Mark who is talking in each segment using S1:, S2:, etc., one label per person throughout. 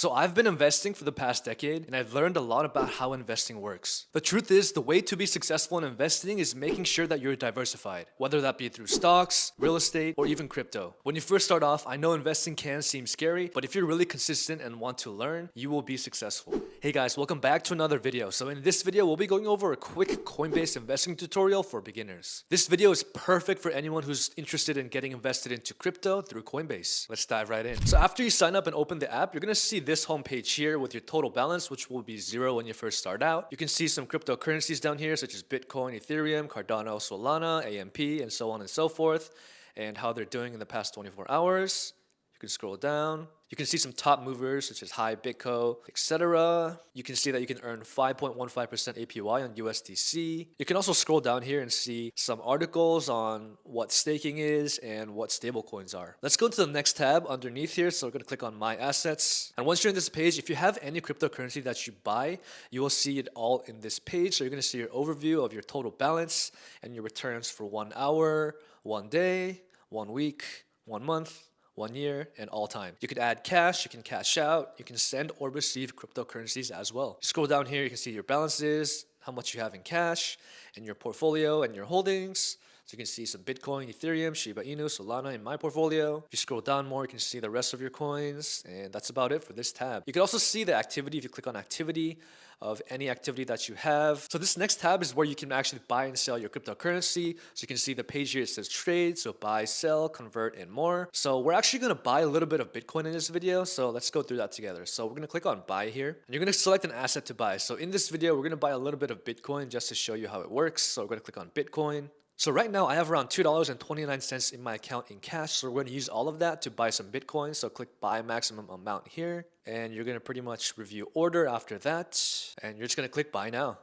S1: So I've been investing for the past decade and I've learned a lot about how investing works. The truth is, the way to be successful in investing is making sure that you're diversified, whether that be through stocks, real estate, or even crypto. When you first start off, I know investing can seem scary, but if you're really consistent and want to learn, you will be successful. Hey guys, welcome back to another video. So in this video, we'll be going over a quick Coinbase investing tutorial for beginners. This video is perfect for anyone who's interested in getting invested into crypto through Coinbase. Let's dive right in. So after you sign up and open the app, you're gonna see this homepage here with your total balance, which will be 0 when you first start out. You can see some cryptocurrencies down here, such as Bitcoin, Ethereum, Cardano, Solana, AMP, and so on and so forth, and how they're doing in the past 24 hours. You can scroll down. You can see some top movers such as High, Bitco, etc. You can see that you can earn 5.15% APY on USDC. You can also scroll down here and see some articles on what staking is and what stablecoins are. Let's go to the next tab underneath here. So we're going to click on My Assets. And once you're in this page, if you have any cryptocurrency that you buy, you will see it all in this page. So you're going to see your overview of your total balance and your returns for 1 hour, 1 day, 1 week, 1 month, 1 year, and all time. You can add cash, you can cash out, you can send or receive cryptocurrencies as well. You scroll down here, you can see your balances, how much you have in cash, and your portfolio and your holdings. So you can see some Bitcoin, Ethereum, Shiba Inu, Solana in my portfolio. If you scroll down more, you can see the rest of your coins, and that's about it for this tab. You can also see the activity if you click on activity of any activity that you have. So this next tab is where you can actually buy and sell your cryptocurrency. So you can see the page here, it says trade, so buy, sell, convert, and more. So we're actually gonna buy a little bit of Bitcoin in this video, so let's go through that together. So we're gonna click on buy here, and you're gonna select an asset to buy. So in this video, we're gonna buy a little bit of Bitcoin just to show you how it works. So we're gonna click on Bitcoin. So right now I have around $2.29 in my account in cash. So we're going to use all of that to buy some Bitcoin. So click buy maximum amount here. And you're going to pretty much review order after that. And you're just going to click buy now.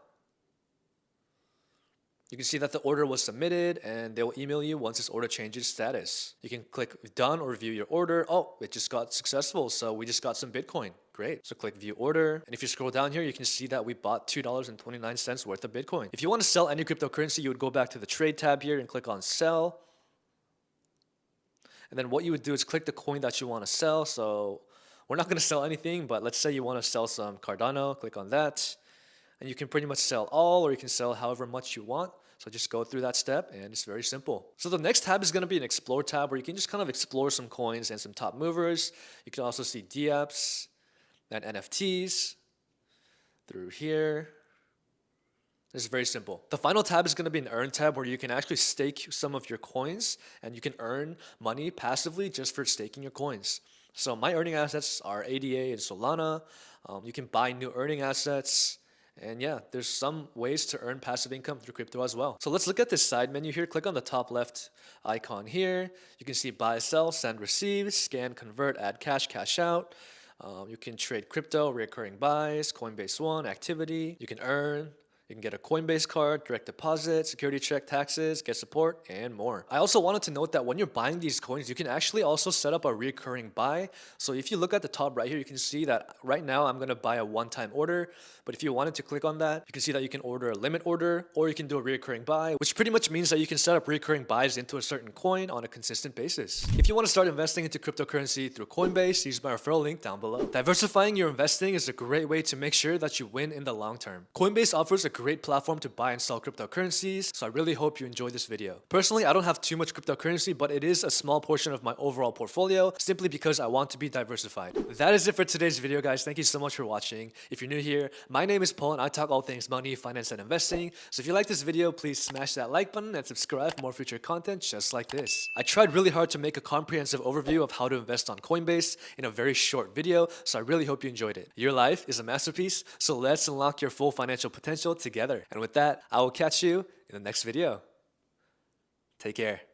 S1: You can see that the order was submitted and they will email you once this order changes status. You can click done or view your order. Oh, it just got successful. So we just got some Bitcoin. Great. So click view order. And if you scroll down here, you can see that we bought $2.29 worth of Bitcoin. If you want to sell any cryptocurrency, you would go back to the trade tab here and click on sell. And then what you would do is click the coin that you want to sell. So we're not going to sell anything, but let's say you want to sell some Cardano. Click on that. And you can pretty much sell all, or you can sell however much you want. So just go through that step and it's very simple. So the next tab is going to be an explore tab where you can just kind of explore some coins and some top movers. You can also see DApps and NFTs through here. It's very simple. The final tab is going to be an earn tab where you can actually stake some of your coins and you can earn money passively just for staking your coins. So my earning assets are ADA and Solana. You can buy new earning assets. And yeah, there's some ways to earn passive income through crypto as well. So let's look at this side menu here. Click on the top left icon here. You can see buy, sell, send, receive, scan, convert, add cash, cash out. You can trade crypto, recurring buys, Coinbase One, activity. You can earn. You can get a Coinbase card, direct deposit, security check, taxes, get support, and more. I also wanted to note that when you're buying these coins, you can actually also set up a recurring buy. So if you look at the top right here, you can see that right now I'm going to buy a one-time order. But if you wanted to click on that, you can see that you can order a limit order or you can do a recurring buy, which pretty much means that you can set up recurring buys into a certain coin on a consistent basis. If you want to start investing into cryptocurrency through Coinbase, use my referral link down below. Diversifying your investing is a great way to make sure that you win in the long term. Coinbase offers a great platform to buy and sell cryptocurrencies, so I really hope you enjoyed this video. Personally, I don't have too much cryptocurrency, but it is a small portion of my overall portfolio simply because I want to be diversified. That is it for today's video, guys. Thank you so much for watching. If you're new here, my name is Paul and I talk all things money, finance, and investing. So if you like this video, please smash that like button and subscribe for more future content just like this. I tried really hard to make a comprehensive overview of how to invest on Coinbase in a very short video, so I really hope you enjoyed it. Your life is a masterpiece, so let's unlock your full financial potential together. And with that, I will catch you in the next video. Take care.